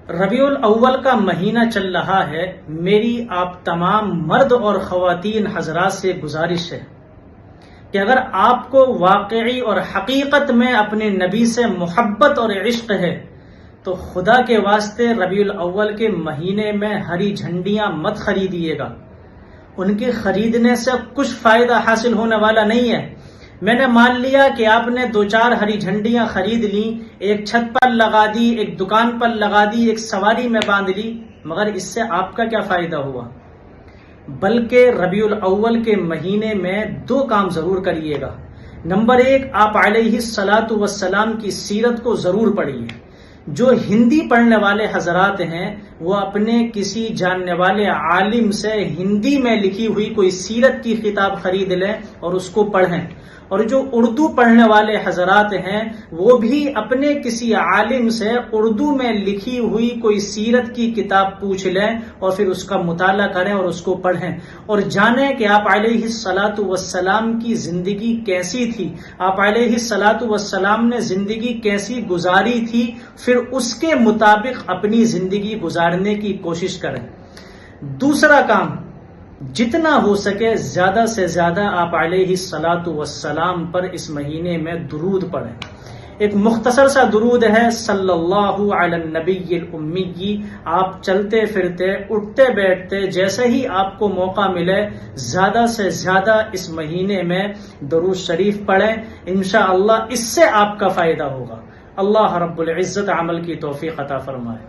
ربیع الاول کا مہینہ چل رہا ہے۔ میری آپ تمام مرد اور خواتین حضرات سے گزارش ہے کہ اگر آپ کو واقعی اور حقیقت میں اپنے نبی سے محبت اور عشق ہے تو خدا کے واسطے ربیع الاول کے مہینے میں ہری جھنڈیاں مت خریدیے گا۔ ان کے خریدنے سے کچھ فائدہ حاصل ہونے والا نہیں ہے۔ میں نے مان لیا کہ آپ نے 2-4 ہری جھنڈیاں خرید لیں، ایک چھت پر لگا دی، ایک دکان پر لگا دی، ایک سواری میں باندھ لی، مگر اس سے آپ کا کیا فائدہ ہوا؟ بلکہ ربیع الاول کے مہینے میں 2 کام ضرور کریے گا۔ نمبر 1، آپ علیہ الصلاۃ والسلام کی سیرت کو ضرور پڑھیے۔ جو ہندی پڑھنے والے حضرات ہیں وہ اپنے کسی جاننے والے عالم سے ہندی میں لکھی ہوئی کوئی سیرت کی کتاب خرید لیں اور اس کو پڑھیں، اور جو اردو پڑھنے والے حضرات ہیں وہ بھی اپنے کسی عالم سے اردو میں لکھی ہوئی کوئی سیرت کی کتاب پوچھ لیں اور پھر اس کا مطالعہ کریں اور اس کو پڑھیں، اور جانیں کہ آپ علیہ الصلاۃ والسلام کی زندگی کیسی تھی، آپ علیہ الصلاۃ والسلام نے زندگی کیسی گزاری تھی، پھر اس کے مطابق اپنی زندگی گزارنے کی کوشش کریں۔ دوسرا کام، جتنا ہو سکے زیادہ سے زیادہ آپ علیہ الصلاۃ والسلام پر اس مہینے میں درود پڑھیں۔ ایک مختصر سا درود ہے، صلی اللہ علی النبی الامی۔ آپ چلتے پھرتے، اٹھتے بیٹھتے، جیسے ہی آپ کو موقع ملے زیادہ سے زیادہ اس مہینے میں درود شریف پڑھیں، انشاءاللہ اس سے آپ کا فائدہ ہوگا۔ اللہ رب العزت عمل کی توفیق عطا فرمائے۔